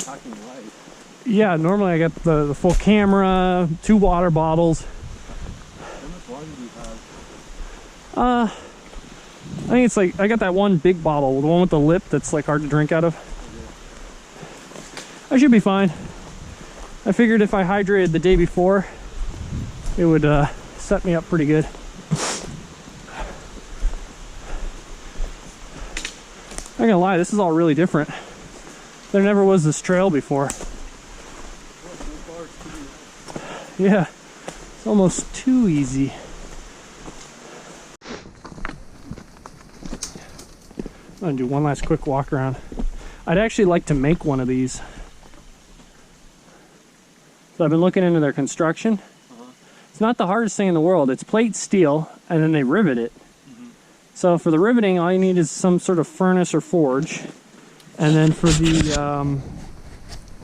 packing light. Yeah, normally I got the full camera, 2 water bottles. How much water do you have? I think it's like, I got that one big bottle, the one with the lip that's like hard to drink out of. I should be fine. I figured if I hydrated the day before, it would set me up pretty good. I'm not gonna lie, this is all really different. There never was this trail before. Yeah, it's almost too easy. I'm gonna do one last quick walk around. I'd actually like to make one of these. So I've been looking into their construction. It's not the hardest thing in the world. It's plate steel, and then they rivet it. So for the riveting, all you need is some sort of furnace or forge. And then for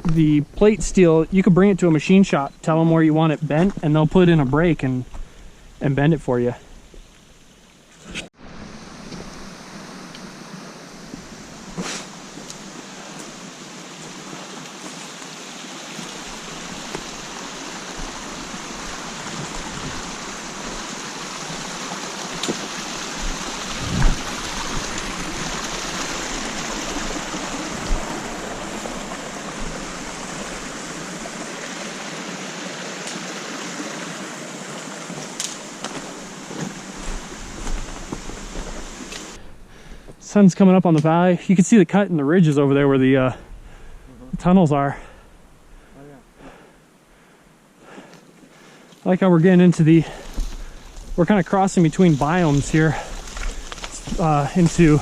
the plate steel, you could bring it to a machine shop, tell them where you want it bent, and they'll put in a brake and bend it for you. Sun's coming up on the valley. You can see the cut in the ridges over there where the tunnels are. Oh, yeah. I like how we're getting into we're kind of crossing between biomes here. Into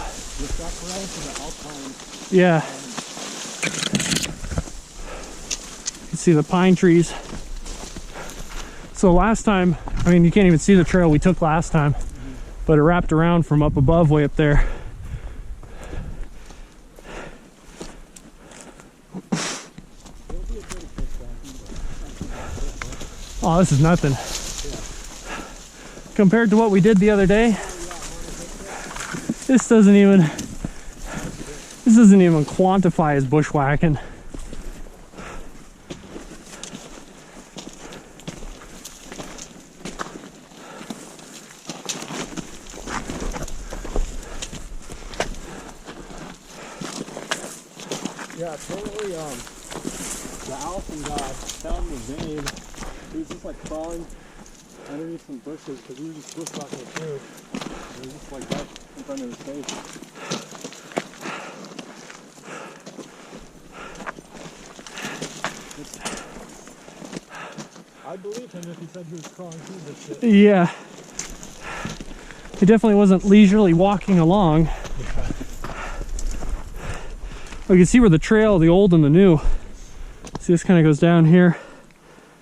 yeah. You can see the pine trees. So last time, I mean, you can't even see the trail we took last time, but it wrapped around from up above way up there. Oh, this is nothing. Compared to what we did the other day, this doesn't even quantify as bushwhacking. Yeah, totally. The Allison guy found the vein. He was just like crawling underneath some bushes because we were just bushwhacking it through. And he was just like right in front of his face. I believe him if he said he was crawling through this shit. Yeah. He definitely wasn't leisurely walking along. Oh, you can see where the trail, the old and the new. See, this kind of goes down here,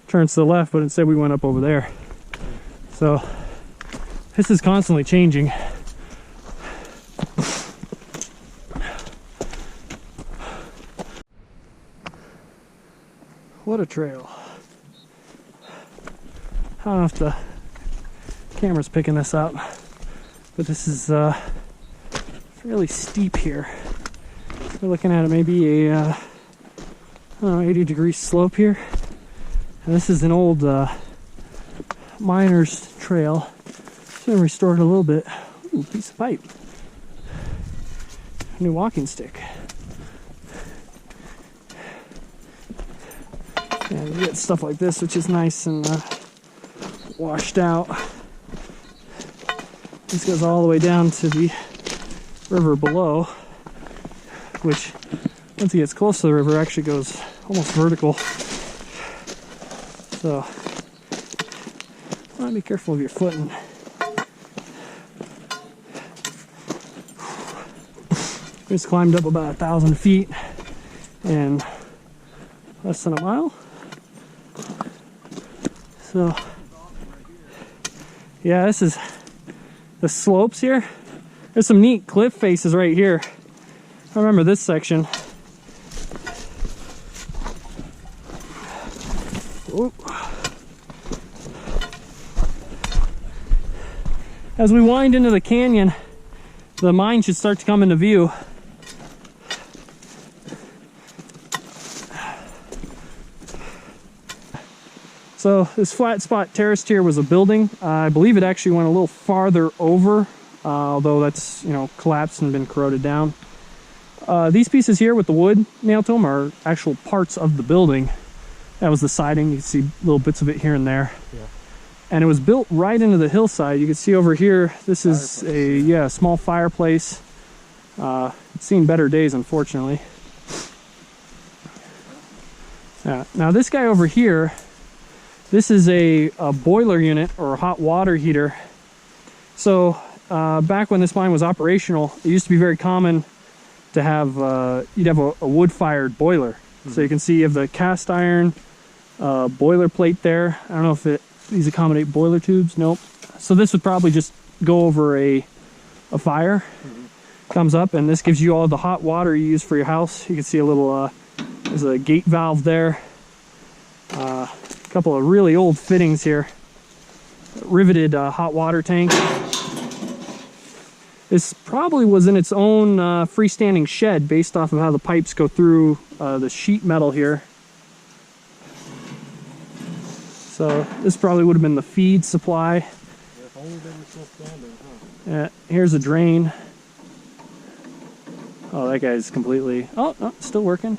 turns to the left, but instead we went up over there. So this is constantly changing. What a trail. I don't know if the camera's picking this up, but this is fairly steep here. We're looking at maybe a I don't know, 80-degree slope here. And this is an old miner's trail. It's been restored a little bit. Ooh, piece of pipe. New walking stick. And you get stuff like this, which is nice and washed out. This goes all the way down to the river below, which once it gets close to the river actually goes almost vertical. So be careful of your footing. We just climbed up about 1,000 feet in less than a mile. So yeah, this is the slopes here. There's some neat cliff faces right here. I remember this section. Ooh. As we wind into the canyon, the mine should start to come into view. So this flat spot terraced here was a building. I believe it actually went a little farther over, although that's, you know, collapsed and been corroded down. These pieces here with the wood nailed to them are actual parts of the building. That was the siding. You can see little bits of it here and there. Yeah. And it was built right into the hillside. You can see over here, this is a small fireplace. It's seen better days, unfortunately. Now this guy over here, this is a boiler unit or a hot water heater. So back when this mine was operational, it used to be very common to have, you'd have a wood-fired boiler. Mm-hmm. So you can see you have the cast iron boiler plate there. I don't know if these accommodate boiler tubes. Nope. So this would probably just go over a fire. Mm-hmm. Comes up, and this gives you all the hot water you use for your house. You can see a little, there's a gate valve there. A couple of really old fittings here. Riveted hot water tank. This probably was in its own freestanding shed based off of how the pipes go through the sheet metal here. So this probably would have been the feed supply. Yeah, if only they were still standing, huh? Yeah, here's a drain. Oh, that guy's completely... Oh, no, still working.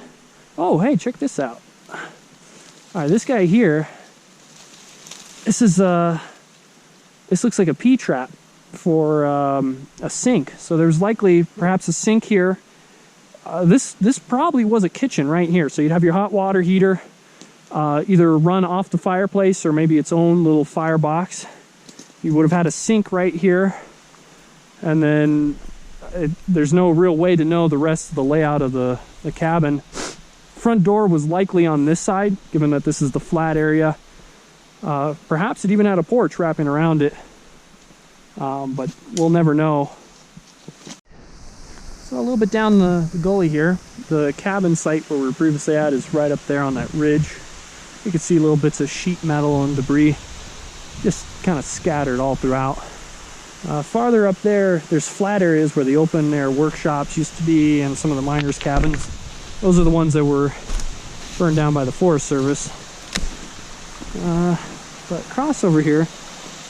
Oh, hey, check this out. All right, this guy here, this is this looks like a P-trap for a sink. So there's likely perhaps a sink here. This probably was a kitchen right here. So you'd have your hot water heater either run off the fireplace or maybe its own little firebox. You would have had a sink right here, and then there's no real way to know the rest of the layout of the cabin. Front door was likely on this side, given that this is the flat area. Perhaps it even had a porch wrapping around it, but we'll never know. So a little bit down the gully here, the cabin site where we were previously at is right up there on that ridge. You can see little bits of sheet metal and debris just kind of scattered all throughout. Farther up there, there's flat areas where the open air workshops used to be and some of the miners' cabins. Those are the ones that were burned down by the Forest Service. But across over here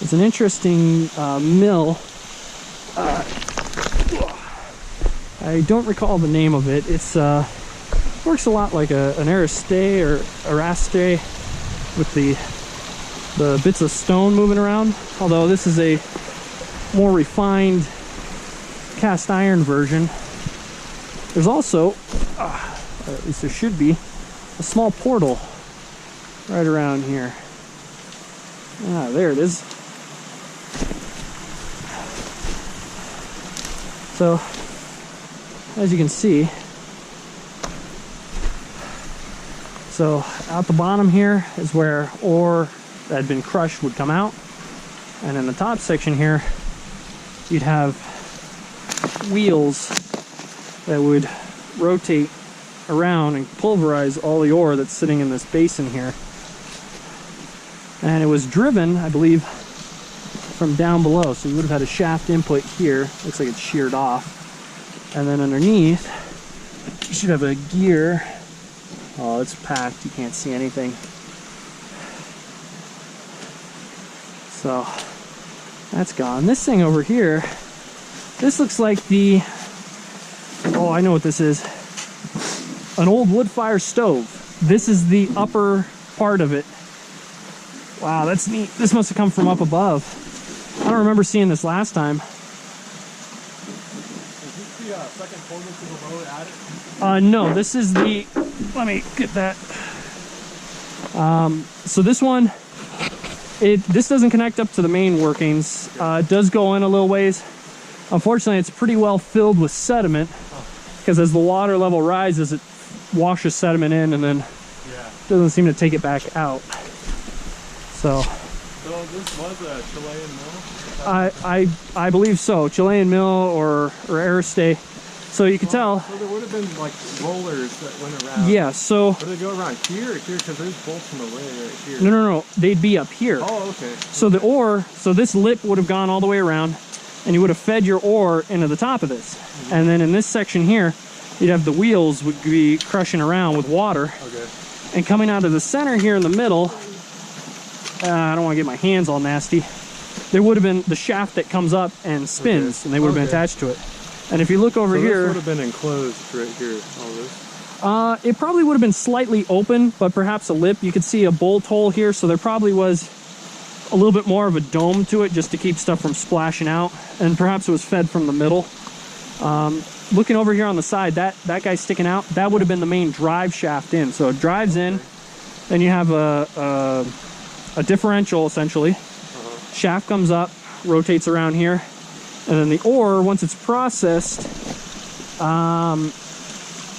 is an interesting mill. I don't recall the name of it. It's works a lot like an Ariste or Araste with the bits of stone moving around. Although this is a more refined cast iron version. There's also, at least there should be, a small portal right around here. Ah, there it is. So, as you can see, so out the bottom here is where ore that had been crushed would come out. And in the top section here, you'd have wheels that would rotate around and pulverize all the ore that's sitting in this basin here. And it was driven, I believe, from down below. So you would have had a shaft input here. Looks like it's sheared off. And then underneath, you should have a gear. Oh, it's packed. You can't see anything. So that's gone. This thing over here, this looks like the, oh, I know what this is. An old wood fire stove. This is the upper part of it. Wow, that's neat. This must have come from up above. I don't remember seeing this last time. Is this the second portal to the lower attic? No, this is the, let me get that. So this one, this doesn't connect up to the main workings. It does go in a little ways. Unfortunately, it's pretty well filled with sediment, because as the water level rises, it washes sediment in and then doesn't seem to take it back out. So this was a Chilean mill? I believe so. Chilean mill or Ariste. So you can tell. So there would have been like rollers that went around. Yeah, so. Would they go around here or here? Because there's bolts in the way right here. No. They'd be up here. Oh, okay. So the ore, so this lip would have gone all the way around, and you would have fed your ore into the top of this. Mm-hmm. And then in this section here, you'd have the wheels would be crushing around with water. Okay. And coming out of the center here in the middle, I don't want to get my hands all nasty. There would have been the shaft that comes up and spins, and they would have been attached to it. And if you look over here, this would have been enclosed right here. All this. It probably would have been slightly open, but perhaps a lip. You could see a bolt hole here, so there probably was a little bit more of a dome to it just to keep stuff from splashing out, and perhaps it was fed from the middle. Looking over here on the side, that guy sticking out, that would have been the main drive shaft in. So it drives in, then you have a differential essentially. Shaft comes up, rotates around here, and then the ore, once it's processed,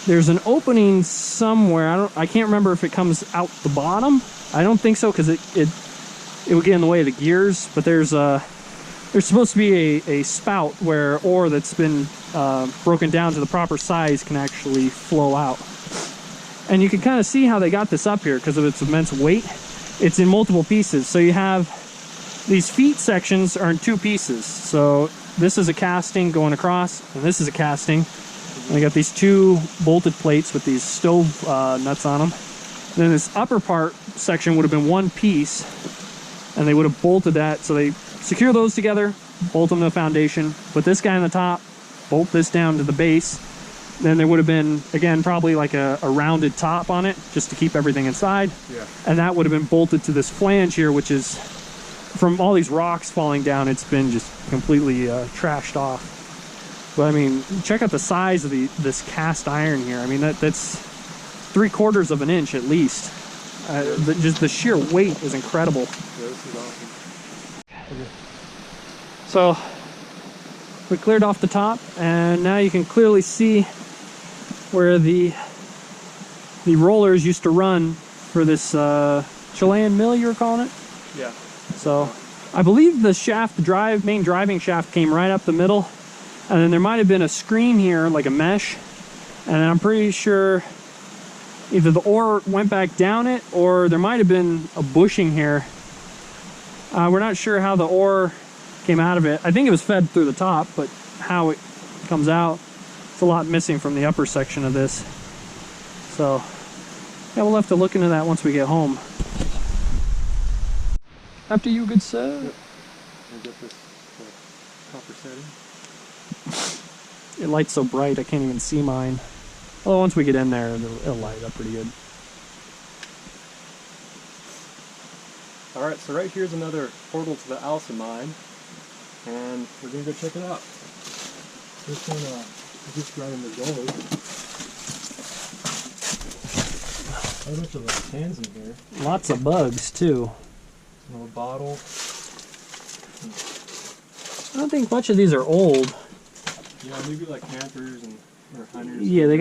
there's an opening somewhere. I can't remember if it comes out the bottom. I don't think so, because it would get in the way of the gears. But there's supposed to be a spout where ore that's been broken down to the proper size can actually flow out. And you can kind of see how they got this up here because of its immense weight. It's in multiple pieces. So you have these feet sections are in two pieces. So this is a casting going across, and this is a casting. And I got these two bolted plates with these stove nuts on them. And then this upper part section would have been one piece, and they would have bolted that. So they secure those together, bolt them to the foundation, put this guy on the top, bolt this down to the base. Then there would have been, again, probably like a rounded top on it just to keep everything inside. Yeah. And that would have been bolted to this flange here, which is, from all these rocks falling down, it's been just completely trashed off. But I mean, check out the size of this cast iron here. I mean, that's 3/4 of an inch at least. Just the sheer weight is incredible. Yeah, this is awesome. Okay. So we cleared off the top, and now you can clearly see where the rollers used to run for this Chilean mill you were calling it? Yeah. So I believe the shaft, the main driving shaft, came right up the middle. And then there might have been a screen here, like a mesh. And I'm pretty sure either the ore went back down it, or there might have been a bushing here. We're not sure how the ore came out of it. I think it was fed through the top, but how it comes out, it's a lot missing from the upper section of this. So, yeah, we'll have to look into that once we get home. After you, good sir. Yep. I'll get this copper setting. It lights so bright I can't even see mine. Although once we get in there, it'll light up pretty good. Alright, so right here's another portal to the Allison Mine, and we're going to go check it out. This one is just right in the gold. A bunch of little cans in here. Lots of bugs too. A little bottle. I don't think much of these are old. Yeah, maybe like campers or hunters. Yeah, they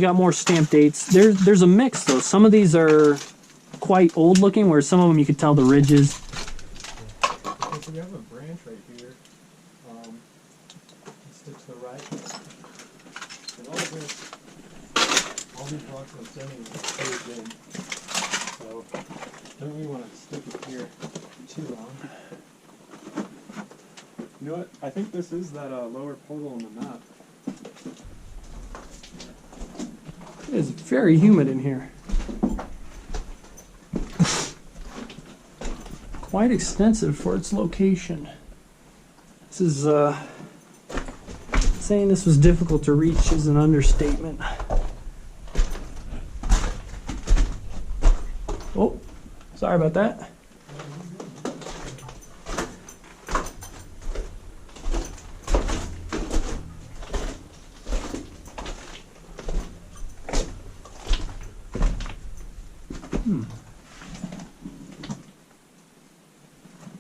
got more stamp dates. There's a mix though. Some of these are quite old looking, where some of them you could tell the ridges. Okay, so we have a branch right here. Stick to the right. And all these rocks I'm sending are caved in. So don't really want to stick it here too long. You know what? I think this is that lower portal on the map. It is very humid in here. Quite extensive for its location. This is saying this was difficult to reach is an understatement. Oh, sorry about that.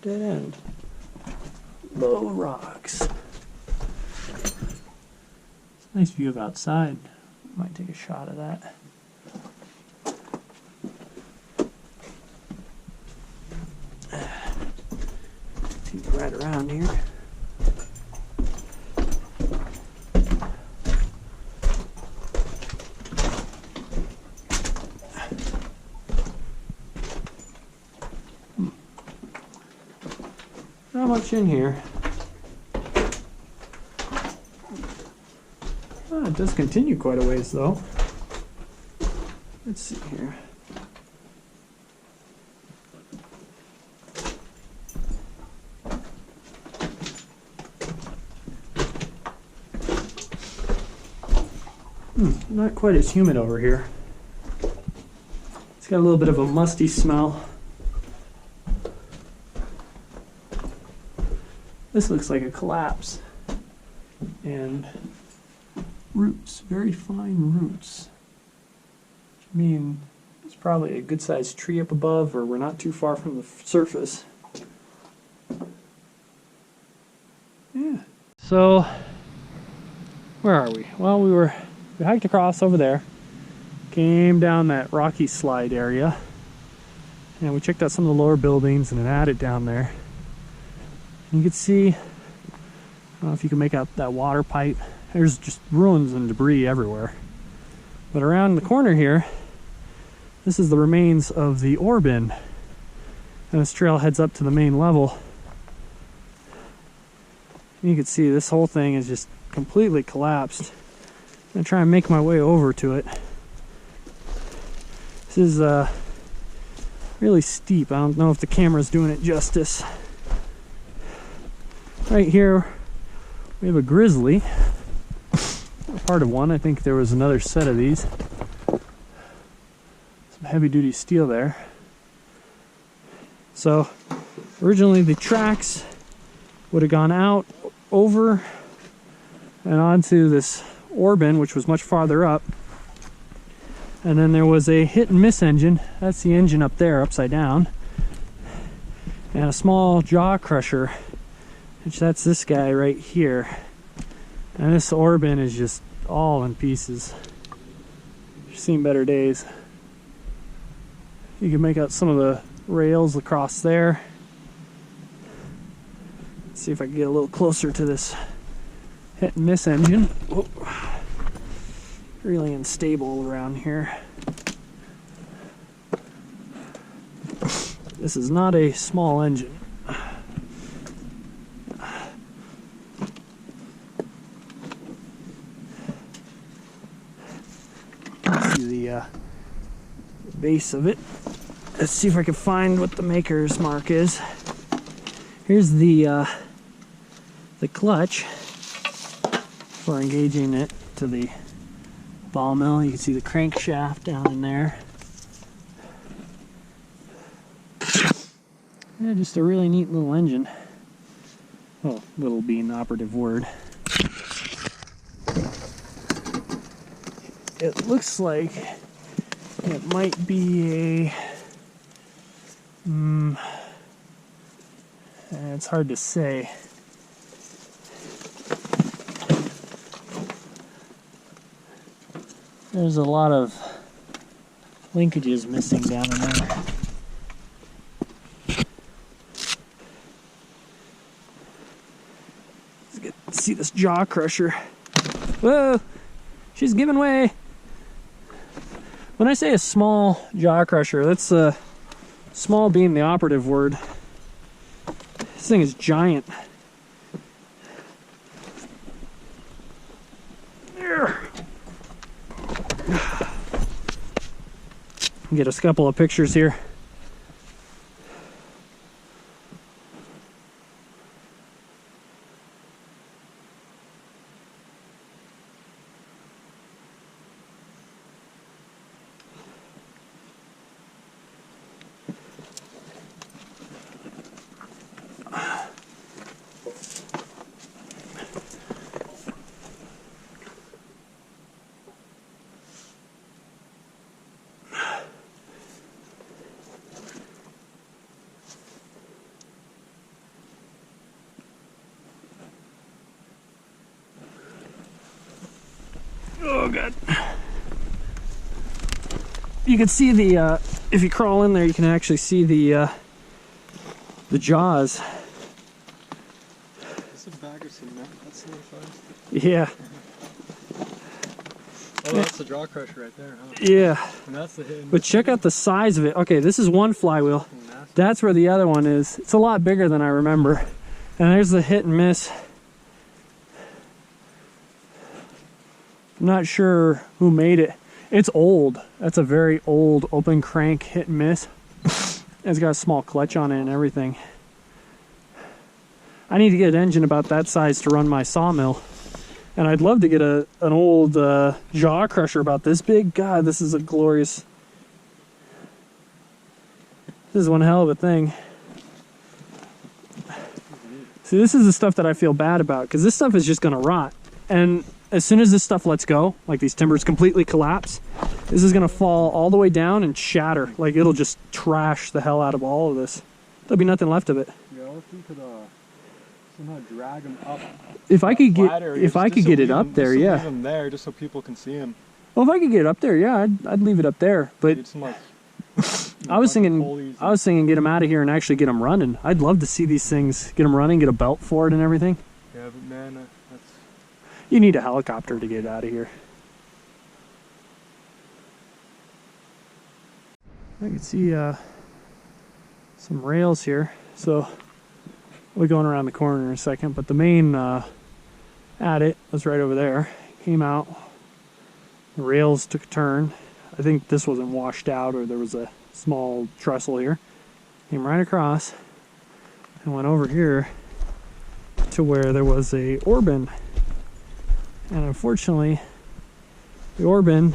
Dead end. Low rocks. Nice view of outside. Might take a shot of that. Take right around here. Not much in here. It does continue quite a ways though. Let's see here. Not quite as humid over here. It's got a little bit of a musty smell. This looks like a collapse. And roots, very fine roots. I mean, it's probably a good sized tree up above, or we're not too far from the surface. Yeah. So, where are we? Well, we hiked across over there, came down that rocky slide area, and we checked out some of the lower buildings and it added down there. And you can see, I don't know if you can make out that water pipe. There's just ruins and debris everywhere. But around the corner here, this is the remains of the ore bin. And this trail heads up to the main level. And you can see this whole thing is just completely collapsed. I'm gonna try and make my way over to it. This is really steep. I don't know if the camera's doing it justice. Right here, we have a grizzly. Part of one. I think there was another set of these. Some heavy duty steel there. So originally the tracks would have gone out over and onto this ore bin, which was much farther up. And then there was a hit and miss engine. That's the engine up there, upside down. And a small jaw crusher, which that's this guy right here. And this ore bin is just all in pieces. You've seen better days. You can make out some of the rails across there. Let's see if I can get a little closer to this hit and miss engine. Oh, really unstable around here. This is not a small engine. The base of it. Let's see if I can find what the maker's mark is. Here's the clutch for engaging it to the ball mill. You can see the crankshaft down in there. Yeah, just a really neat little engine. Well, little being the operative word. It looks like it might be a it's hard to say. There's a lot of linkages missing down in there. Let's see this jaw crusher. Whoa! She's giving way! When I say a small jaw crusher, that's small being the operative word. This thing is giant. Get a couple of pictures here. Oh god. You can see the if you crawl in there, you can actually see the jaws. That's a bag of cement. That's the fun. Yeah. Oh, that's the jaw crusher right there, huh? Yeah. And that's the hidden. But check out the size of it. Okay, this is one flywheel. That's where the other one is. It's a lot bigger than I remember. And there's the hit and miss. I'm not sure who made it. It's old. That's a very old open crank hit and miss. It's got a small clutch on it and everything. I need to get an engine about that size to run my sawmill. And I'd love to get an old jaw crusher about this big. God, this is a glorious... This is one hell of a thing. See, this is the stuff that I feel bad about, because this stuff is just going to rot. And as soon as this stuff lets go, like these timbers completely collapse, this is going to fall all the way down and shatter. Like, it'll just trash the hell out of all of this. There'll be nothing left of it. Yeah, if we could somehow drag them up. If I could get, Flatter, if I could get it up there, yeah. Leave them there just so people can see them. Well, if I could get it up there, yeah, I'd leave it up there. But Some, like, I was thinking get them out of here and actually get them running. I'd love to see these things, get them running, get a belt for it and everything. Yeah, but man, that's... You need a helicopter to get it out of here. I can see some rails here, so we'll be going around the corner in a second, but the main adit was right over there. Came out, the rails took a turn. I think this wasn't washed out, or there was a small trestle here. Came right across and went over here to where there was a ore bin. And unfortunately, the ore bin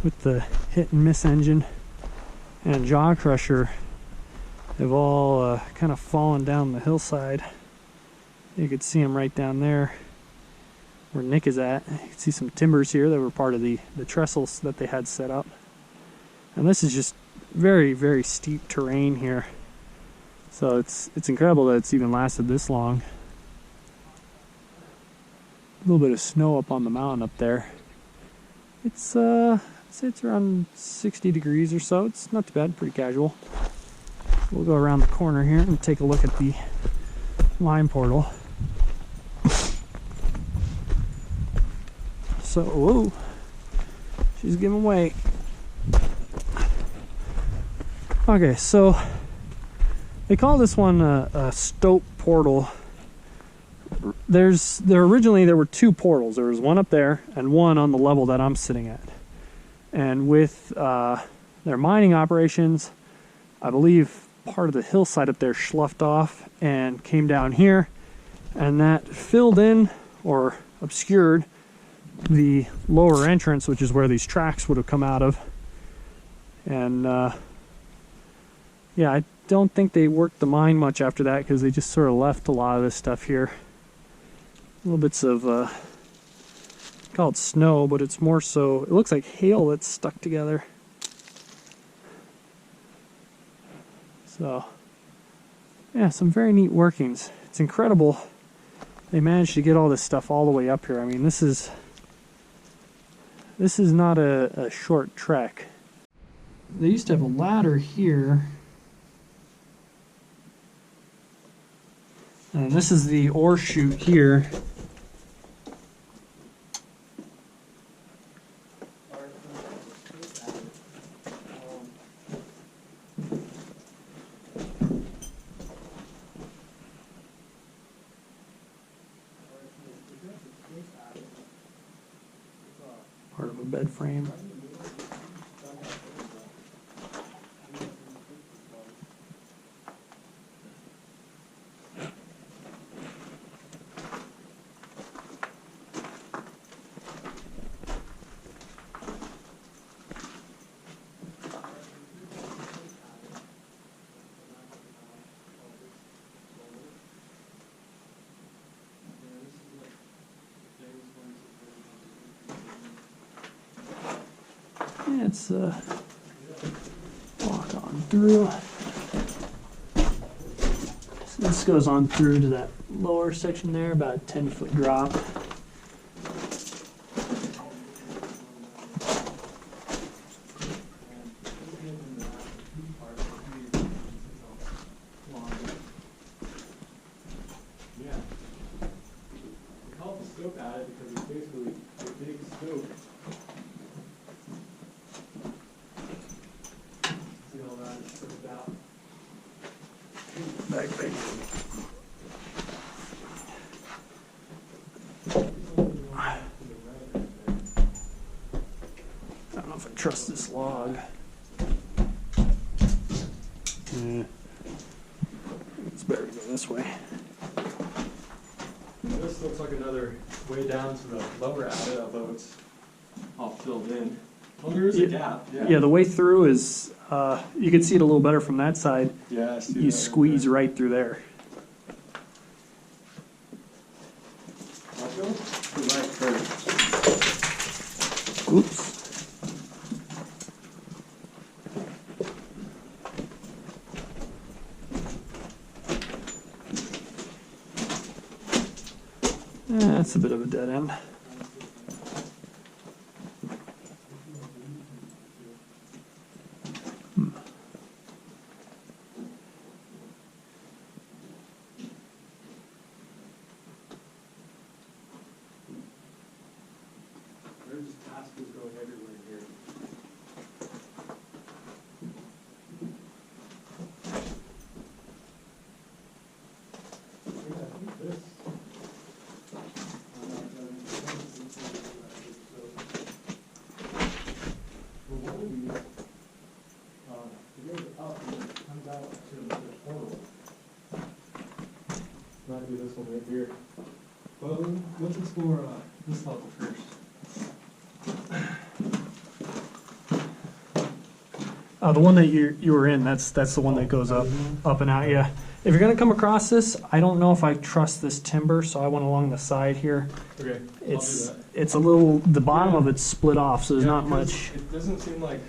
with the hit and miss engine and jaw crusher have all kind of fallen down the hillside. You could see them right down there where Nick is at. You can see some timbers here that were part of the trestles that they had set up. And this is just very, very steep terrain here. So it's incredible that it's even lasted this long. A little bit of snow up on the mountain up there. It's I'd say it's around 60 degrees or so. It's not too bad, pretty casual. We'll go around the corner here and take a look at the mine portal. So, whoa, she's giving way. Okay, so they call this one a Stoke Portal. Originally there were two portals. There was one up there and one on the level that I'm sitting at. And with their mining operations, I believe part of the hillside up there sloughed off and came down here, and that filled in or obscured the lower entrance, which is where these tracks would have come out of. And yeah, I don't think they worked the mine much after that, because they just sort of left a lot of this stuff here. Little bits of called snow, but it's more so, it looks like hail that's stuck together. So yeah, some very neat workings. It's incredible they managed to get all this stuff all the way up here. I mean, this is not a short trek. They used to have a ladder here, and this is the ore chute here. Part of a bed frame. Let's walk on through. So this goes on through to that lower section there, about a 10-foot drop. Yeah. We call it the stoke adit because it's basically a big stoke. See all that is stoked out. Back. I don't know if I trust this log. Yeah. It's better to go this way. This looks like another way down to the lower adit, although it's all filled in. Well, there is a gap. Yeah, the way through is, you can see it a little better from that side. Yeah, I see You that squeeze right through there. I'll go to the right first. Oops. That's a bit of a dead end. There's just pathways going everywhere here. I think this. Might be this one right here. Well, let's explore this level first. The one that you were in, that's the one that goes up and out. Yeah. If you're gonna come across this, I don't know if I trust this timber, so I went along the side here. Okay, It's I'll do that. it's a little, the bottom of it's split off, so there's not because much. It doesn't seem like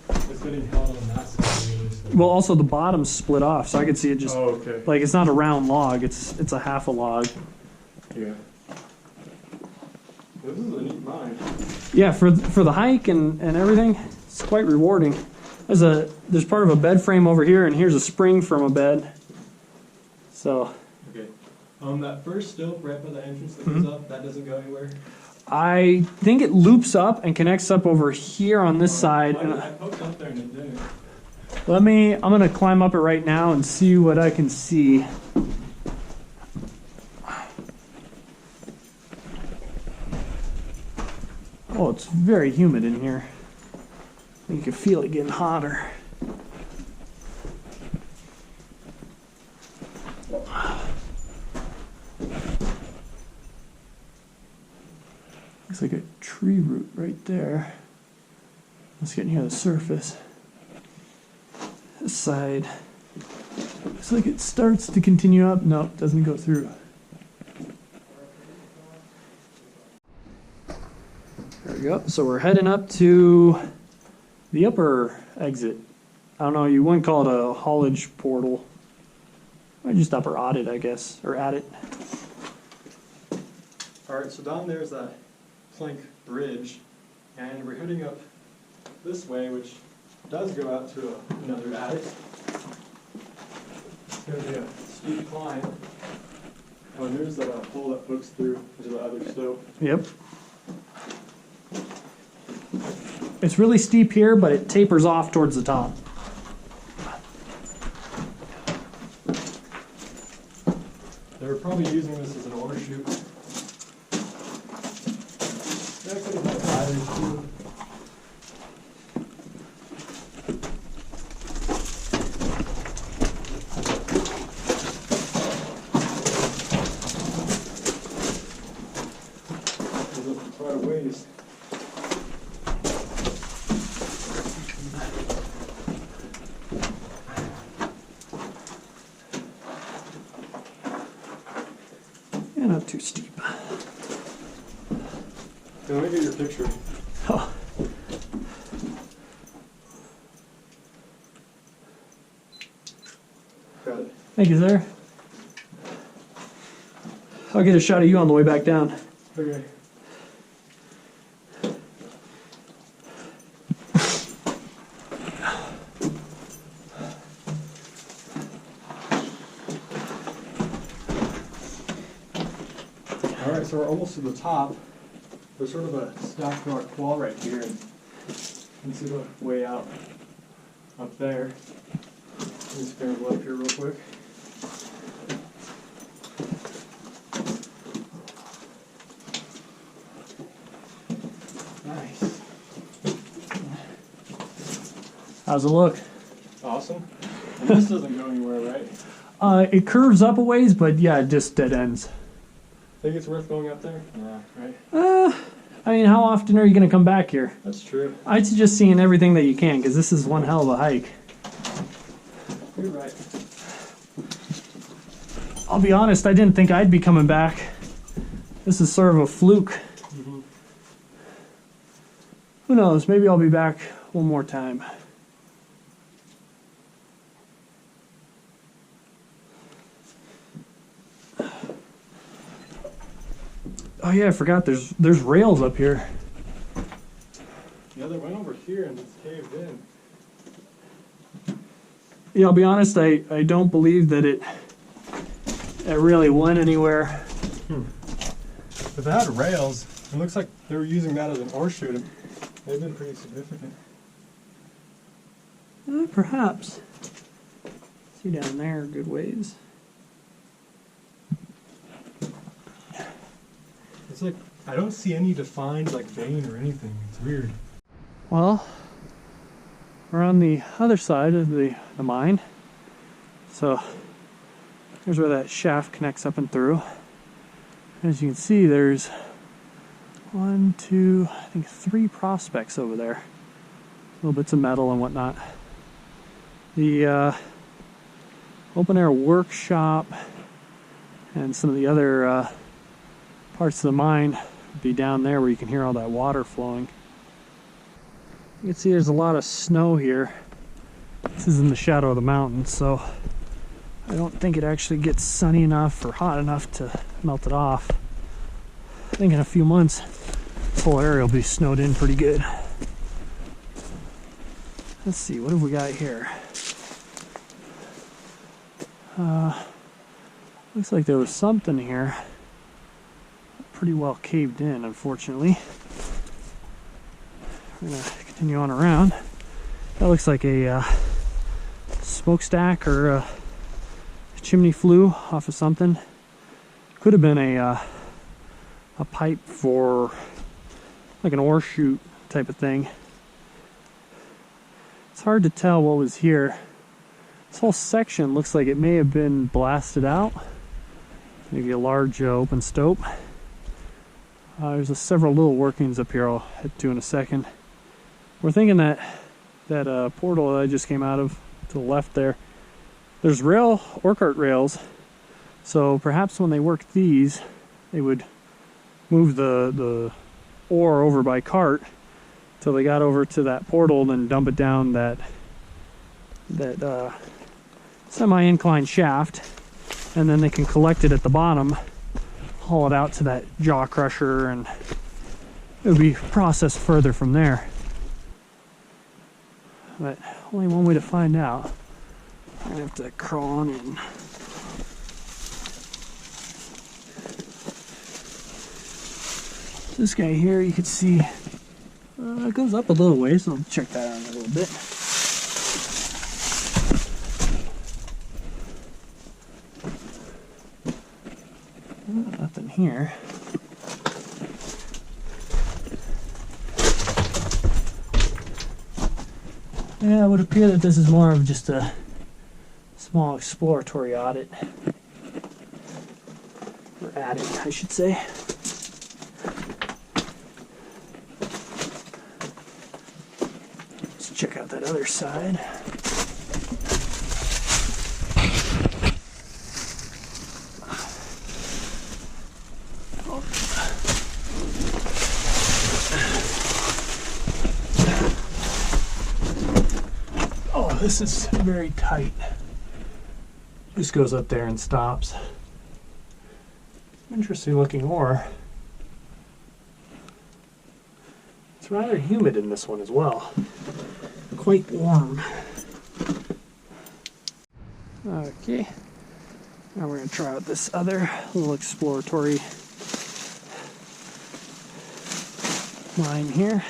it's getting held on that side really. So. Well, also the bottom's split off, so I could see it just okay. like it's not a round log; it's a half a log. Yeah. This is a neat mine. Yeah, for the hike and everything, it's quite rewarding. There's part of a bed frame over here, and here's a spring from a bed. So. Okay. That first stope right by the entrance that goes up, that doesn't go anywhere. I think it loops up and connects up over here on this side. I poked up there and it didn't. I'm gonna climb up it right now and see what I can see. Oh, it's very humid in here. You can feel it getting hotter. Looks like a tree root right there. Let's get near the surface. This side looks like it starts to continue up. No, it doesn't go through. There we go. So we're heading up to the upper exit. I don't know, you wouldn't call it a haulage portal. Or just upper adit, I guess, or adit. Alright, so down there's that plank bridge, and we're heading up this way, which does go out to another attic. It's going to be a steep climb. Oh, and there's that hole that hooks through into the other stope. Yep. It's really steep here, but it tapers off towards the top. They were probably using this as an ore chute. They actually have batteries too. Quite a ways. Yeah, not too steep. Let me get your picture. Oh. Got it. Thank you, sir. I'll get a shot of you on the way back down. Okay. Alright, so we're almost to the top. There's sort of a stacked rock wall right here, and you can see the way out up there. Let me scramble up here real quick. Nice. How's it look? Awesome. And this doesn't go anywhere, right? It curves up a ways, but yeah, it just dead ends. Think it's worth going up there? Yeah, right. I mean, how often are you going to come back here? That's true. I'd suggest seeing everything that you can, because this is one hell of a hike. You're right. I'll be honest, I didn't think I'd be coming back. This is sort of a fluke. Mm-hmm. Who knows, maybe I'll be back one more time. Oh yeah, I forgot, there's rails up here. Yeah, they went over here and it's caved in. Yeah, I'll be honest, I don't believe that it really went anywhere. If they had rails, it looks like they were using that as an ore chute. They've been pretty significant. Perhaps. See down there, good ways. It's like, I don't see any defined like vein or anything. It's weird. Well, we're on the other side of the mine. So here's where that shaft connects up and through. As you can see, there's 1, 2, I think 3 prospects over there. Little bits of metal and whatnot. The open air workshop and some of the other parts of the mine would be down there where you can hear all that water flowing. You can see there's a lot of snow here. This is in the shadow of the mountains, so I don't think it actually gets sunny enough or hot enough to melt it off. I think in a few months this whole area will be snowed in pretty good. Let's see, what have we got here? Looks like there was something here. Pretty well caved in, unfortunately. We're gonna continue on around. That looks like a smokestack or a chimney flue off of something. Could have been a pipe for like an ore chute type of thing. It's hard to tell what was here. This whole section looks like it may have been blasted out. Maybe a large open stope. There's several little workings up here I'll head to in a second. We're thinking that portal that I just came out of to the left there, there's ore cart rails, so perhaps when they worked these, they would move the ore over by cart till they got over to that portal, then dump it down that semi-inclined shaft, and then they can collect it at the bottom, haul it out to that jaw crusher, and it would be processed further from there. But only one way to find out. I'm gonna have to crawl on in. This guy here, you can see, it goes up a little way, so I'll check that out in a little bit. Nothing here. Yeah, it would appear that this is more of just a small exploratory audit. Or adit, I should say. Let's check out that other side. This is very tight. Just goes up there and stops. Interesting looking ore. It's rather humid in this one as well. Quite warm. Okay. Now we're going to try out this other little exploratory mine here.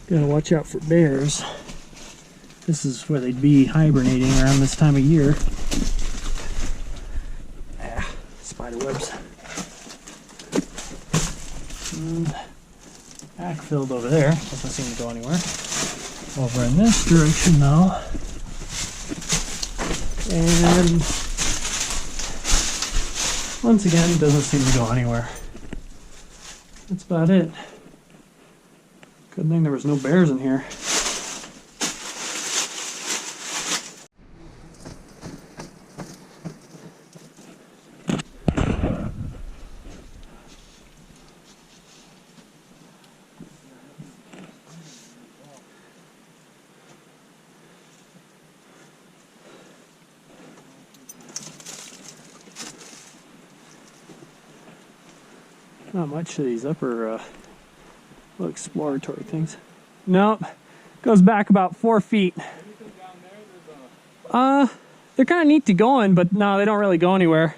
Gotta watch out for bears. This is where they'd be hibernating around this time of year. Spider webs. And backfilled over there. Doesn't seem to go anywhere. Over in this direction though, And once again, it doesn't seem to go anywhere. That's about it. Good thing there was no bears in here. Not much of these upper little exploratory things. Nope. Goes back about 4 feet. They're kind of neat to go in, but no, they don't really go anywhere.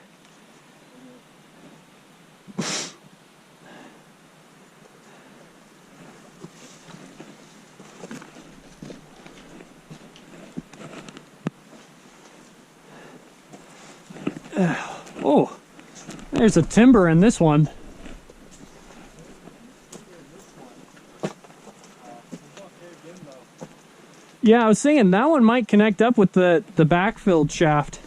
Oh, there's a timber in this one. Yeah, I was thinking that one might connect up with the backfilled shaft.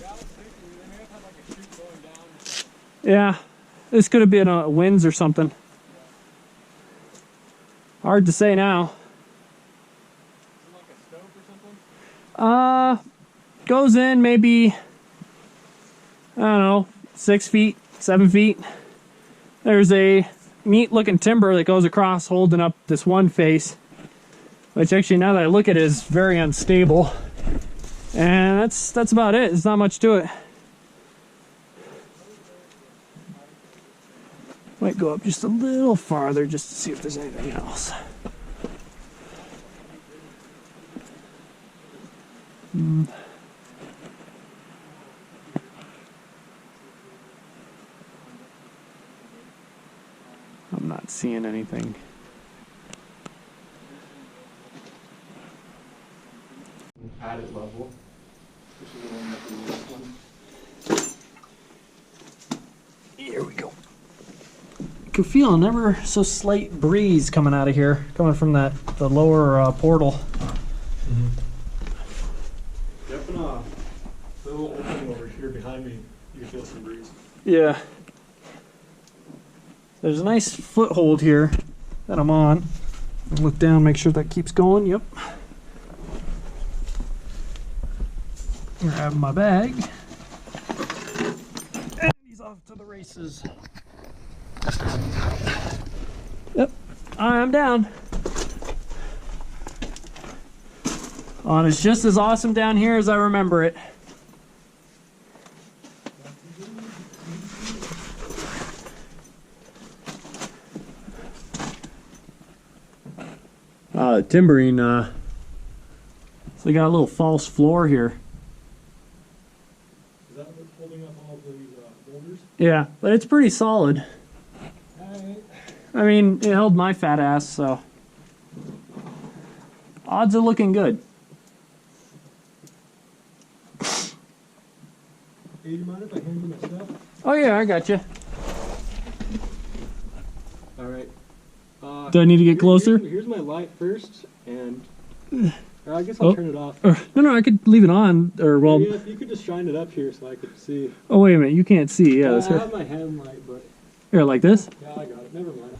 Yeah, this could have been a winds or something. Hard to say now. Goes in maybe, I don't know, 6 feet, 7 feet. There's a neat looking timber that goes across holding up this one face, which actually, now that I look at it, is very unstable. And that's about it. There's not much to it. Might go up just a little farther just to see if there's anything else. I'm not seeing anything. Added level. This is the one that we use one. Here we go. You can feel an ever so slight breeze coming out of here, coming from the lower portal. Mm-hmm. Yep, and the little opening over here behind me, you can feel some breeze. Yeah. There's a nice foothold here that I'm on. Look down, make sure that keeps going. Yep. Grab my bag. And he's off to the races. Yep, I'm down. Oh, and it's just as awesome down here as I remember it. Timbering, so they got a little false floor here. Is that what's holding up all these boulders? Yeah, but it's pretty solid. Alright. I mean, it held my fat ass, so odds are looking good. Hey, do you mind if I hand you my stuff? Oh yeah, I got you. Alright. Do I need to get closer? Here's my light first, and I guess I'll turn it off. No, I could leave it on, or well. Yeah, if you could just shine it up here so I could see. Oh wait a minute, you can't see. Yeah, I that's right. have my hand light, but Here, like this. yeah, I got it. Never mind.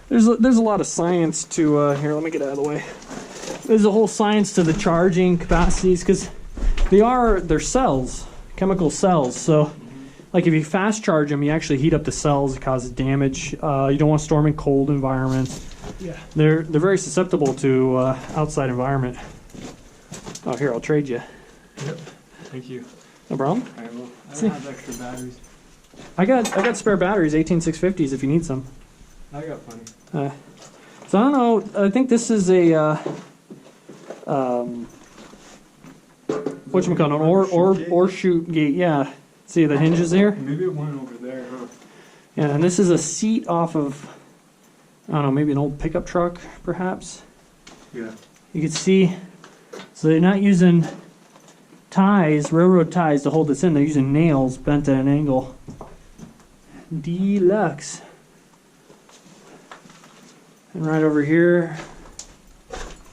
There's a lot of science to here. Let me get out of the way. There's a whole science to the charging capacities because they're cells, chemical cells. So, like if you fast charge them, you actually heat up the cells, it causes damage. You don't want to store them in cold environments. Yeah. They're very susceptible to outside environment. Oh, here, I'll trade you. Yep. Thank you. No problem. Alright, well, I don't have extra batteries. I got spare batteries, 18650s, if you need some. I got plenty. So I don't know. I think this is a whatchamacallit, or chute gate. Yeah. See the hinges there? Maybe it went over there, huh? Yeah, and this is a seat off of, I don't know, maybe an old pickup truck, perhaps. Yeah. You can see, so they're not using ties, railroad ties to hold this in. They're using nails bent at an angle. Deluxe. And right over here,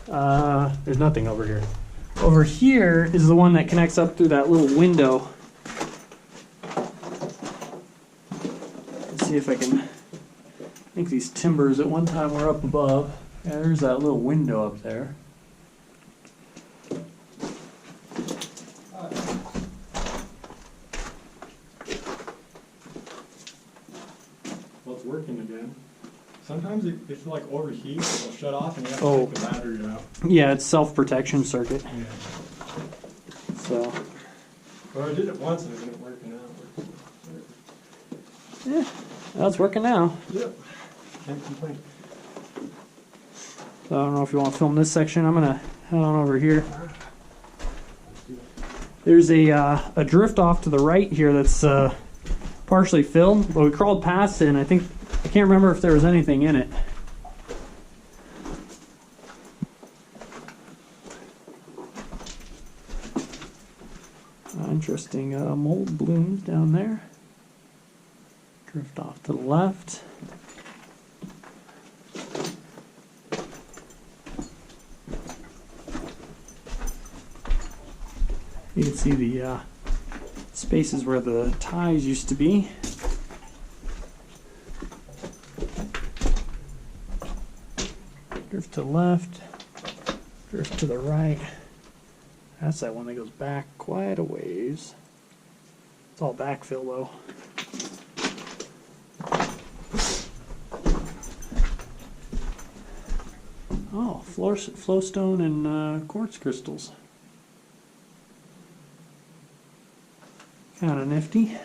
there's nothing over here. Over here is the one that connects up through that little window. Let's see if I can. I think these timbers at one time were up above. Yeah, there's that little window up there. Well, it's working again. Sometimes if you like overheat, it'll shut off and you have to Oh. take the battery out. Yeah, it's self-protection circuit. Yeah. So, Well, I did it once and it didn't work, and now it works. yeah, that's working now. Yep. Can't complain. So I don't know if you want to film this section. I'm gonna head on over here. There's a drift off to the right here that's partially filled, but we crawled past it, and I can't remember if there was anything in it. Interesting mold blooms down there. Drift off to the left. You can see the spaces where the ties used to be. Drift to the left, drift to the right. That's that one that goes back quite a ways. It's all backfill though. Oh, flowstone and quartz crystals. Kind of nifty.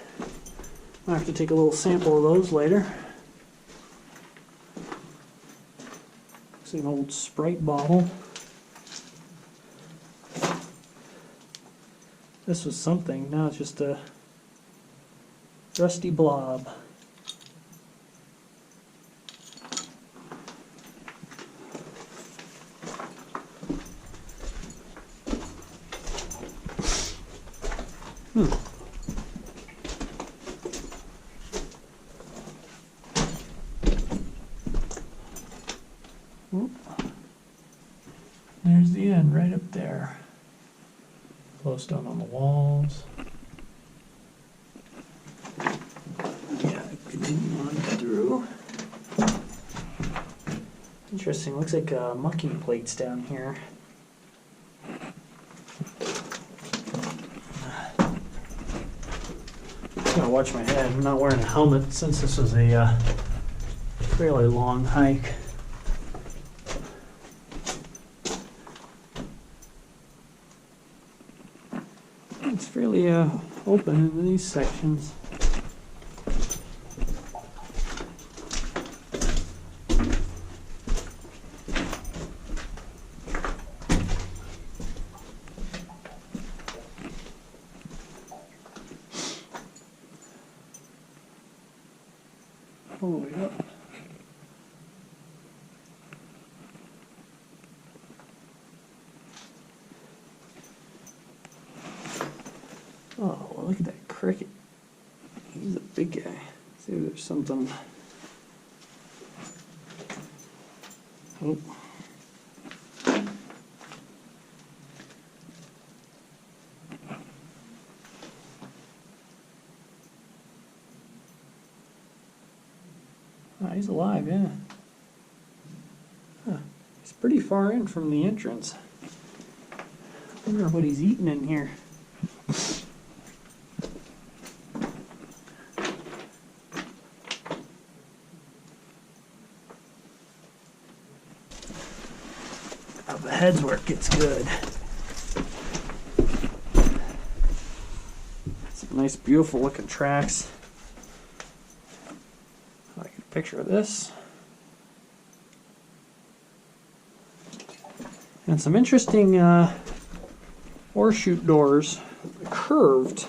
I'll have to take a little sample of those later. Looks like an old Sprite bottle. This was something, now it's just a rusty blob. There's the end right up there. Glowstone on the walls. Yeah, continue on through. Interesting, looks like mucking plates down here. I'm gonna watch my head. I'm not wearing a helmet since this was a fairly long hike. It's fairly open in these sections. All the way up. Oh, well, look at that cricket. He's a big guy. See if there's something. Oh. Oh, he's alive, yeah. Huh. He's pretty far in from the entrance. I wonder what he's eating in here. The heads where it gets good. Some nice, beautiful looking tracks. I get a picture of this. And some interesting ore chute doors, curved.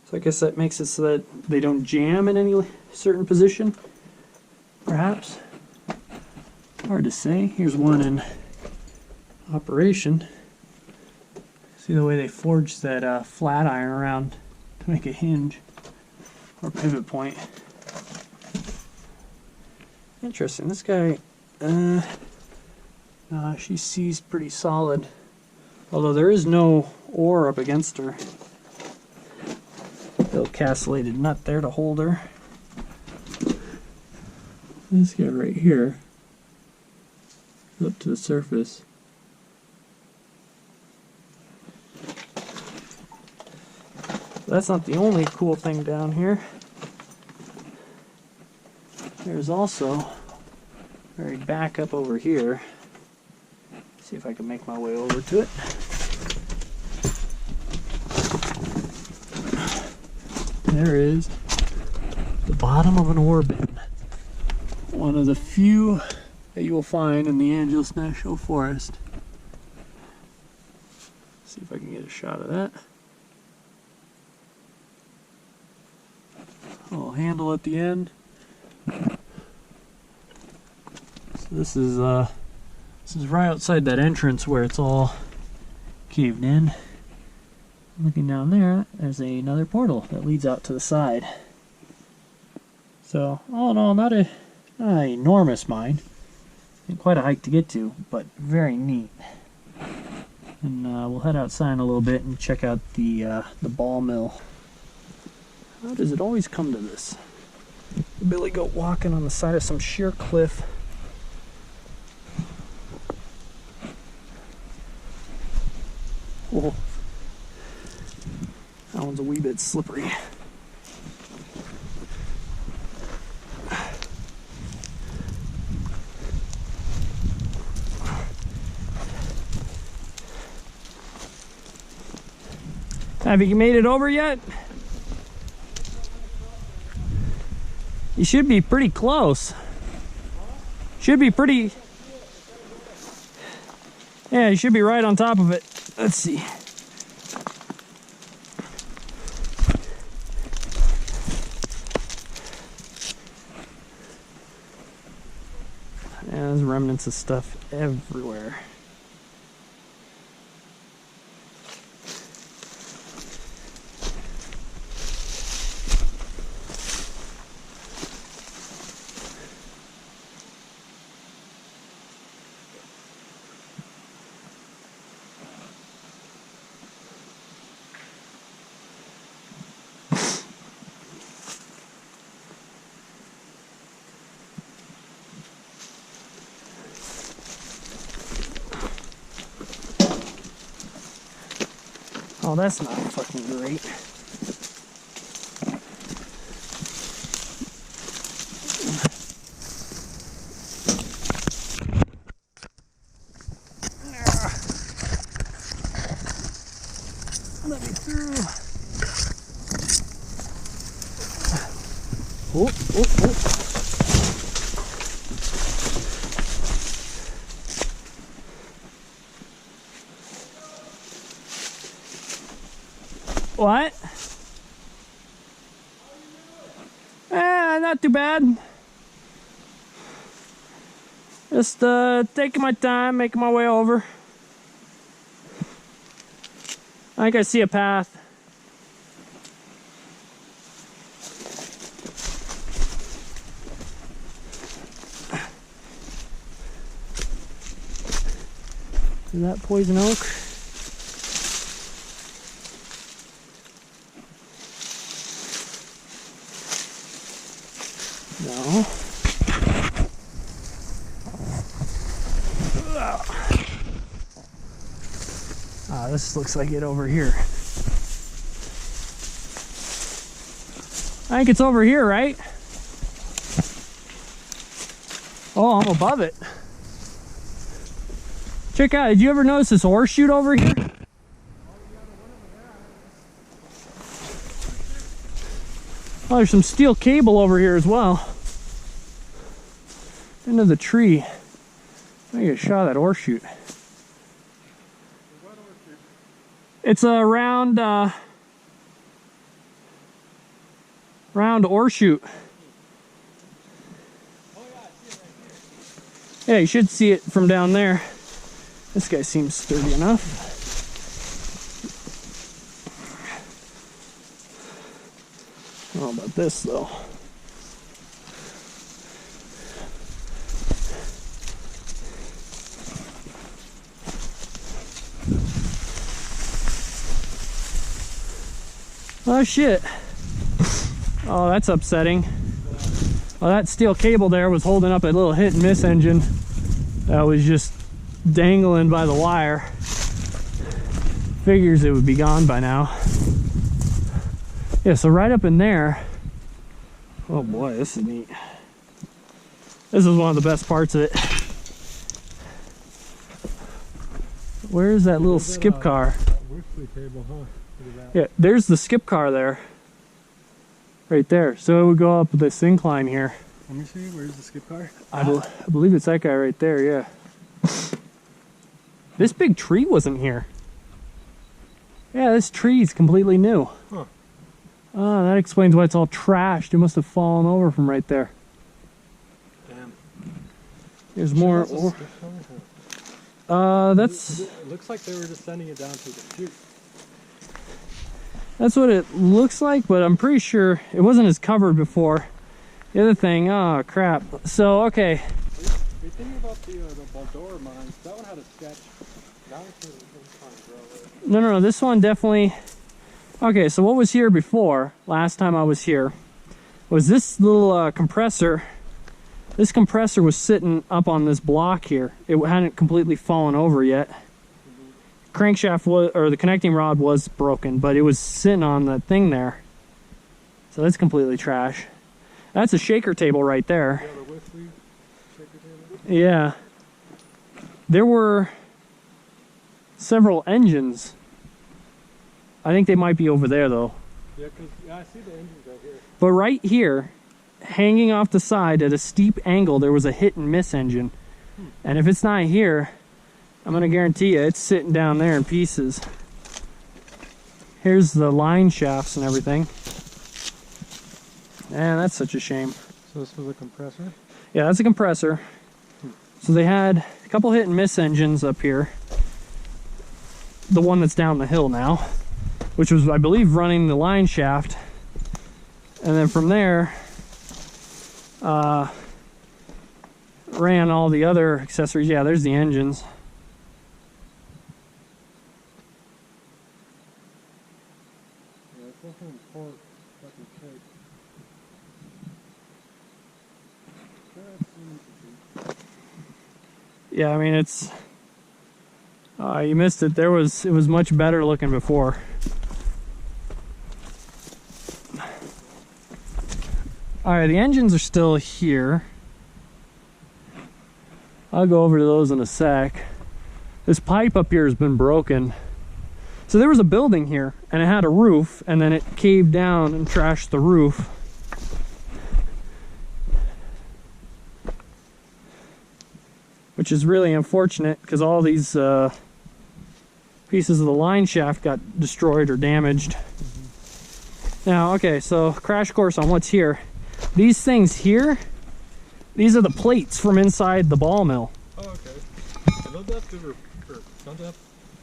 So I guess that makes it so that they don't jam in any certain position, perhaps. Hard to say. Here's one in operation. See the way they forged that flat iron around to make a hinge or pivot point. Interesting. This guy, she sees pretty solid Although there is no ore up against her. Little castellated nut there to hold her. This guy right here, up to the surface. That's not the only cool thing down here. There's also, buried back up over here, see if I can make my way over to it. There is the bottom of an ore bin. One of the few that you will find in the Angeles National Forest. See if I can get a shot of that. Little handle at the end. So this is right outside that entrance where it's all caved in. Looking down there, there's another portal that leads out to the side. So all in all, not an enormous mine, and quite a hike to get to, but very neat. And we'll head outside in a little bit and check out the ball mill. How does it always come to this? A billy goat walking on the side of some sheer cliff. Oh, that one's a wee bit slippery. Have you made it over yet? You should be pretty close. Should be pretty... Yeah, you should be right on top of it. Let's see. Yeah, there's remnants of stuff everywhere. Oh, that's not fucking great. Let me through. Oh, oh, oh. What? Not too bad. Just taking my time, making my way over. I think I see a path. Is that poison oak? No. Ah, this looks like it over here. I think it's over here, right? Oh, I'm above it. Check out, did you ever notice this ore chute over here? Oh, there's some steel cable over here as well. Into the tree. I get a shot of that ore chute. It's a round ore chute. Yeah, you should see it from down there. This guy seems sturdy enough. I don't know about this though. Oh shit. Oh, that's upsetting. Well, that steel cable there was holding up a little hit and miss engine that was just dangling by the wire. Figures it would be gone by now. Yeah, so right up in there. Oh boy, this is neat. This is one of the best parts of it. Where's that little skip car? Table, huh? Yeah, there's the skip car there. Right there. So it would go up this incline here. Let me see, where's the skip car? I believe it's that guy right there, yeah. This big tree wasn't here. Yeah, this tree's completely new. Huh. Ah, that explains why it's all trashed. It must have fallen over from right there. Damn. There's more. That's. It looks like they were just sending it down to the chute. That's what it looks like, but I'm pretty sure it wasn't as covered before. The other thing, oh crap. So, okay. We're thinking about the Baldor mines. That one had a sketch. That one's No, this one definitely. Okay, so what was here before, last time I was here, was this little compressor. This compressor was sitting up on this block here. It hadn't completely fallen over yet. Crankshaft was, or the connecting rod was broken, but it was sitting on that thing there. So that's completely trash. That's a shaker table right there. Yeah, the Whiffley shaker table. Yeah. There were several engines. I think they might be over there though. Yeah, because I see the engines right here. But right here, hanging off the side at a steep angle, there was a hit and miss engine. And if it's not here, I'm going to guarantee you it's sitting down there in pieces. Here's the line shafts and everything. Man, that's such a shame. So this was a compressor? Yeah, that's a compressor. So they had a couple hit and miss engines up here. The one that's down the hill now, which was, I believe, running the line shaft. And then from there, ran all the other accessories. Yeah, there's the engines. Yeah, it's looking important fucking cake. Yeah, I mean, it's you missed it. It was much better looking before. All right, the engines are still here. I'll go over to those in a sec. This pipe up here has been broken. So there was a building here and it had a roof, and then it caved down and trashed the roof. Which is really unfortunate because all these pieces of the line shaft got destroyed or damaged. Now, okay, so crash course on what's here. These things here, these are the plates from inside the ball mill. Oh, okay. And don't they have to,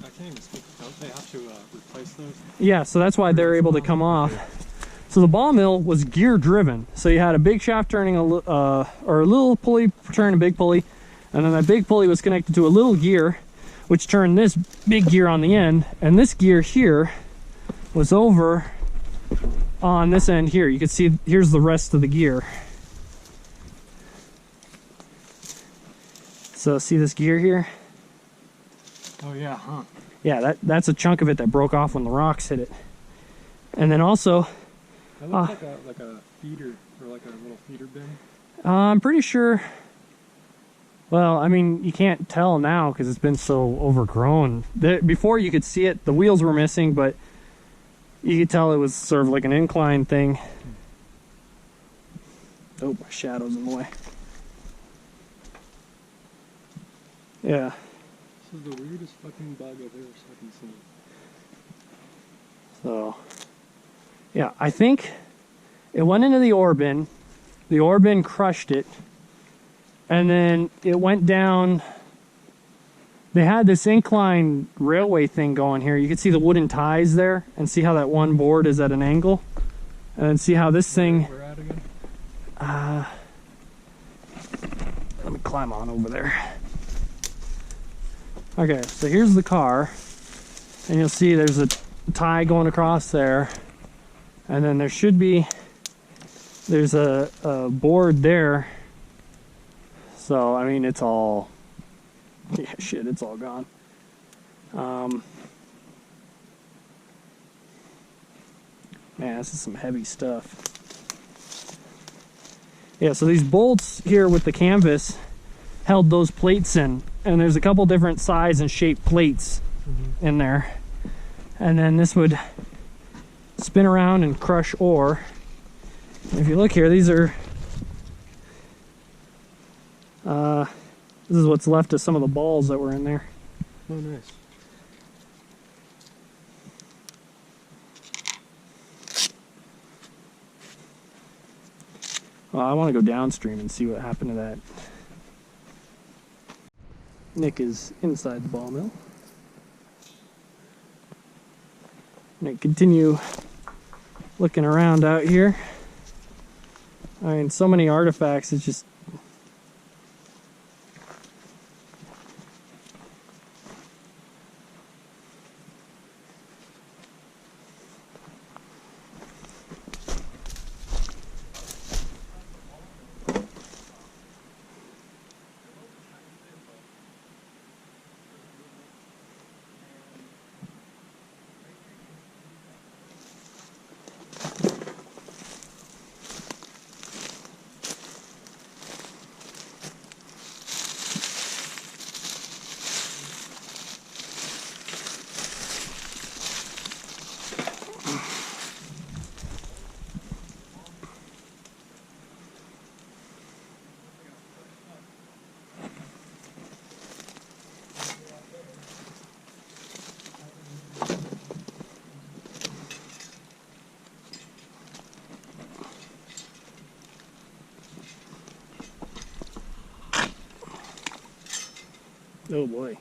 I can't even speak, don't they have to replace those? Yeah, so that's why they're able to come off. So the ball mill was gear driven. So you had a big shaft turning or a little pulley turning a big pulley, and then that big pulley was connected to a little gear, which turned this big gear on the end, and this gear here was over on this end here. You can see here's the rest of the gear. So see this gear here? Oh yeah, huh? Yeah, that's a chunk of it that broke off when the rocks hit it. And then also, that looks like a feeder, or like a little feeder bin. I'm pretty sure. Well, I mean, you can't tell now because it's been so overgrown. Before you could see it, the wheels were missing, but you could tell it was sort of like an incline thing. Oh, my shadow's in the way. Yeah. This is the weirdest fucking bug I've ever fucking seen. So, yeah, I think it went into the ore bin. The ore bin crushed it. And then it went down. They had this incline railway thing going here. You can see the wooden ties there and see how that one board is at an angle. And then see how this thing... Where at again? Let me climb on over there. Okay, so here's the car. And you'll see there's a tie going across there. And then there should be, there's a board there. So, I mean, it's all, yeah, shit, it's all gone. Man, this is some heavy stuff. Yeah, so these bolts here with the canvas held those plates in. And there's a couple different size and shape plates in there. And then this would spin around and crush ore. And if you look here, these are this is what's left of some of the balls that were in there. Oh, nice. Well, I want to go downstream and see what happened to that. Nick is inside the ball mill. I'm going to continue looking around out here. I mean, so many artifacts, it's just... Oh boy.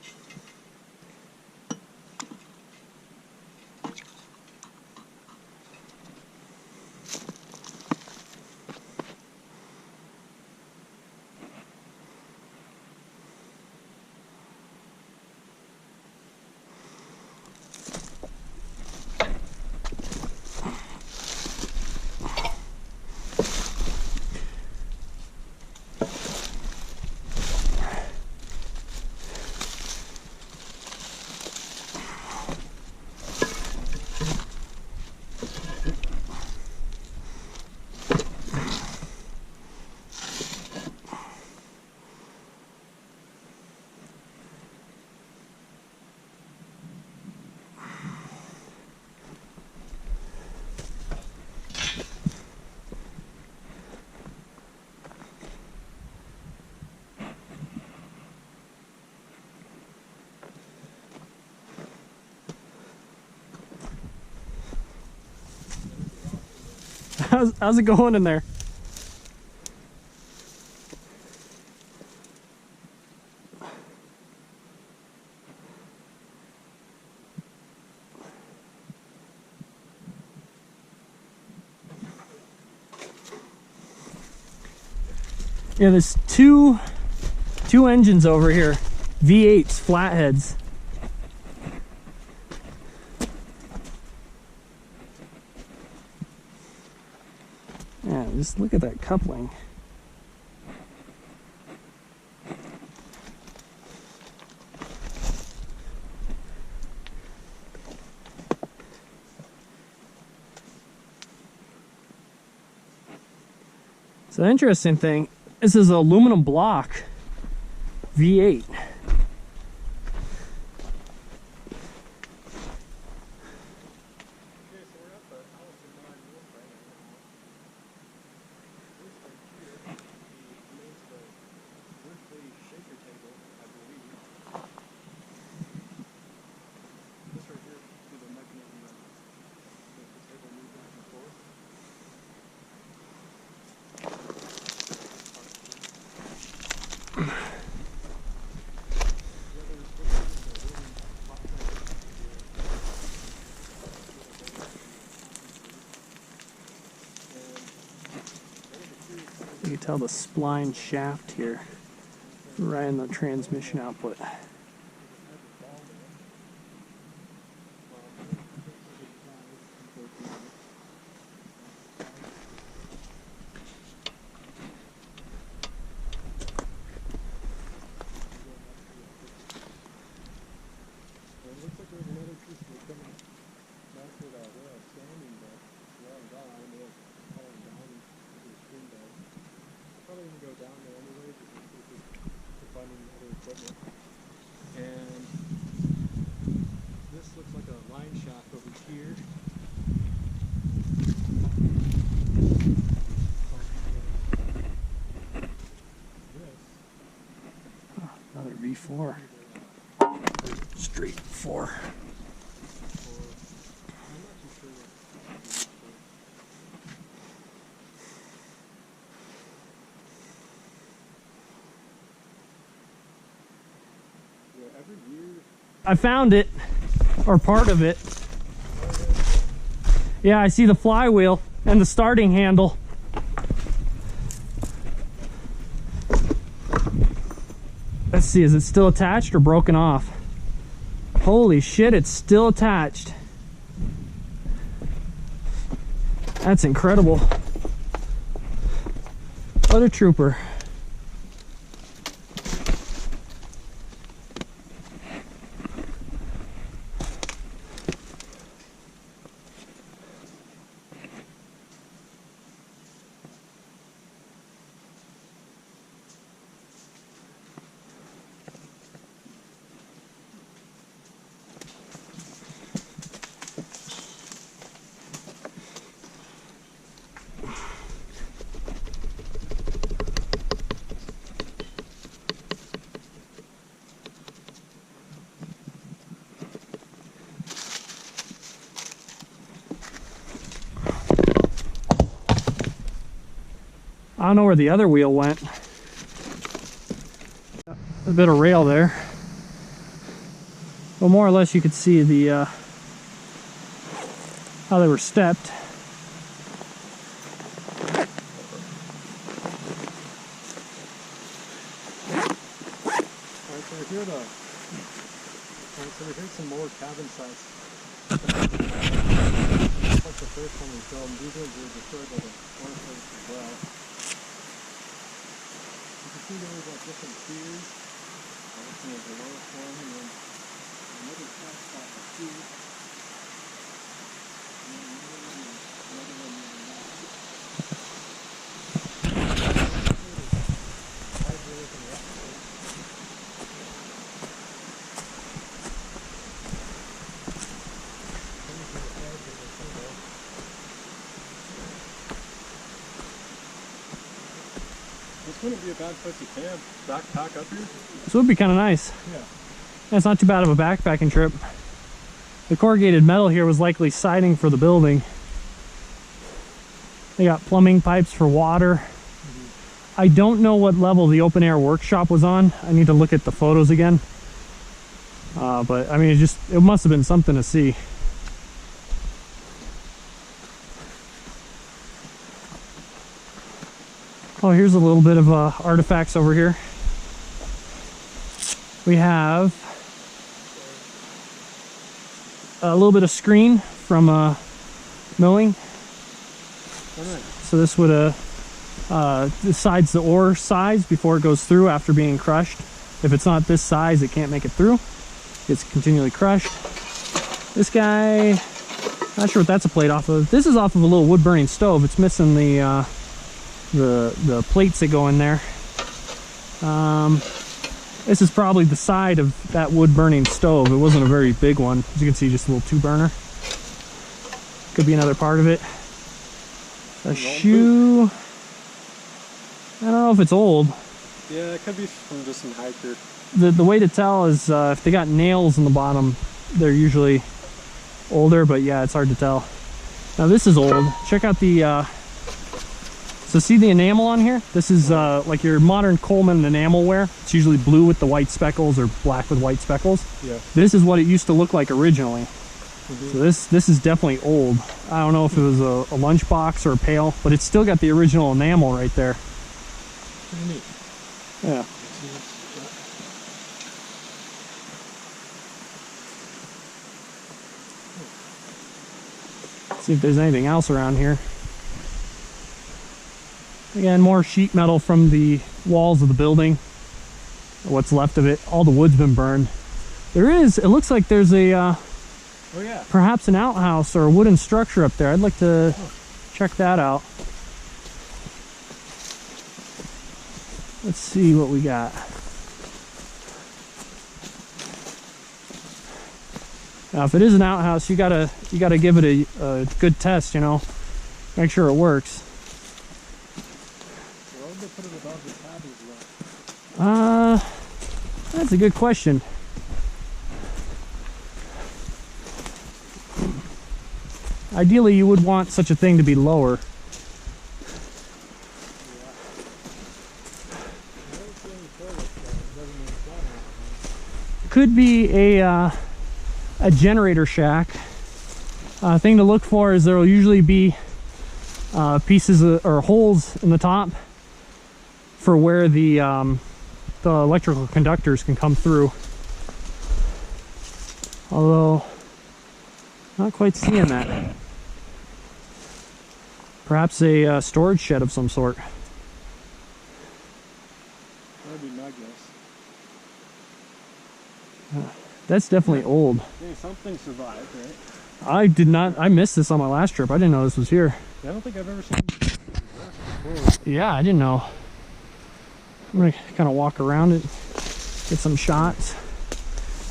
How's it going in there? Yeah, there's two engines over here, V8s, flatheads. Yeah, just look at that coupling. So the interesting thing, this is an aluminum block V8. Okay, so we're at the Allison Mine roof right now. This right here remains the earthly shaker table, I believe. This right here is the mechanism that makes the table move back and forth. You can tell the spline shaft here, right in the transmission output. looks like there's another piece of equipment back to that where I was standing, but it's long gone. I may have fallen down into the stream bed. I'll probably even go down there anyway, just in case to find any other equipment. And this looks like a line shaft over here. Another V4. Straight 4. I found it, or part of it. Yeah, I see the flywheel and the starting handle. Let's see, is it still attached or broken off? Holy shit, it's still attached. That's incredible. What a trooper. I don't know where the other wheel went. A bit of rail there. Well, more or less you could see the how they were stepped. Alright, so here's some more cabin sites. Just like the first one we filmed, these ones were destroyed by the waterfalls as well. You can see there was like different tiers. This one was the lowest one, and then another flat spot with two. And then another one, and another one near the last. This wouldn't be a bad place to camp. Backpack up here. This would be kind of nice. Yeah. That's not too bad of a backpacking trip. The corrugated metal here was likely siding for the building. They got plumbing pipes for water. I don't know what level the open air workshop was on. I need to look at the photos again. But I mean, it must have been something to see. Oh, here's a little bit of artifacts over here. We have a little bit of screen from milling. So this would decides the ore size before it goes through after being crushed. If it's not this size, it can't make it through. It's continually crushed. This guy, not sure what that's a plate off of. This is off of a little wood burning stove. It's missing the plates that go in there. This is probably the side of that wood burning stove. It wasn't a very big one. As you can see, just a little 2-burner. Could be another part of it. A shoe. I don't know if it's old. Yeah, it could be from just some hiker. The way to tell is if they got nails in the bottom, they're usually older, but yeah, it's hard to tell. Now this is old. Check out the so see the enamel on here? This is like your modern Coleman enamel ware. It's usually blue with the white speckles or black with white speckles. Yeah. This is what it used to look like originally. So this is definitely old. I don't know if it was a lunchbox or a pail, but it's still got the original enamel right there. Pretty neat. Yeah. See if there's anything else around here. Again, more sheet metal from the walls of the building, or what's left of it. All the wood's been burned. There is. It looks like there's a Oh yeah. perhaps an outhouse or a wooden structure up there. I'd like to check that out. Let's see what we got. Now, if it is an outhouse, you gotta give it a good test, you know. Make sure it works. Why would they put it above the cabins though? That's a good question. Ideally, you would want such a thing to be lower. Could be a generator shack. Thing to look for is there will usually be pieces or holes in the top for where the electrical conductors can come through. Although, not quite seeing that. Perhaps a storage shed of some sort. That'd be my guess. That's definitely old. Hey, something survived, right? I did not. I missed this on my last trip. I didn't know this was here. I don't think I've ever seen this before. Yeah, I didn't know. I'm gonna kind of walk around it, get some shots,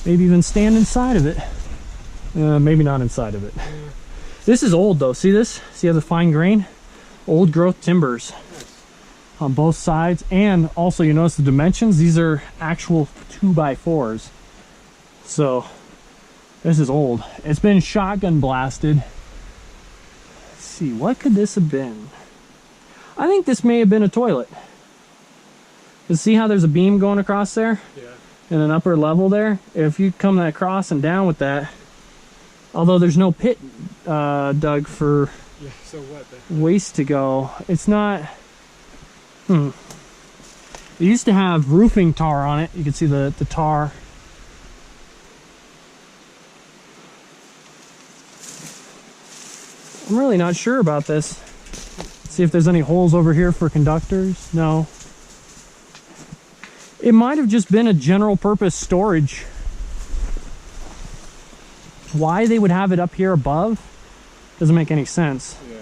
maybe even stand inside of it. Maybe not inside of it. Yeah. This is old though. See this? See how the fine grain? Old growth timbers on both sides, and also you notice the dimensions. These are actual 2x4s. So this is old. It's been shotgun blasted. Let's see, what could this have been? I think this may have been a toilet. You see how there's a beam going across there? Yeah. And an upper level there? If you come across and down with that, although there's no pit dug for Yeah, so what then? waste to go, it's not... It used to have roofing tar on it. You can see the tar. I'm really not sure about this. See if there's any holes over here for conductors. No. It might have just been a general purpose storage. Why they would have it up here above doesn't make any sense. Yeah.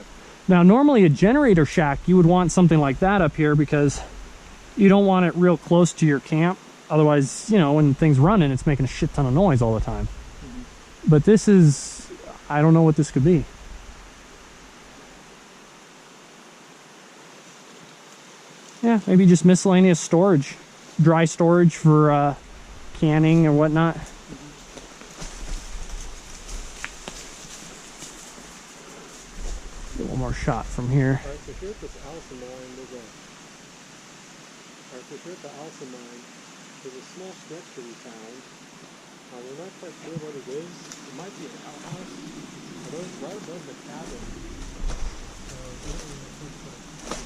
Now, normally a generator shack, you would want something like that up here because you don't want it real close to your camp. Otherwise, you know, when things running, it's making a shit ton of noise all the time. But this is, I don't know what this could be. Yeah, maybe just miscellaneous storage. Dry storage for canning or whatnot. Get one more shot from here. Alright, so here at this Allison Mine, there's a... Alright, so here at the Allison Mine, there's a small structure we found. We're not quite sure what it is. It might be an outhouse, although it's right above the cabin. I don't really think so.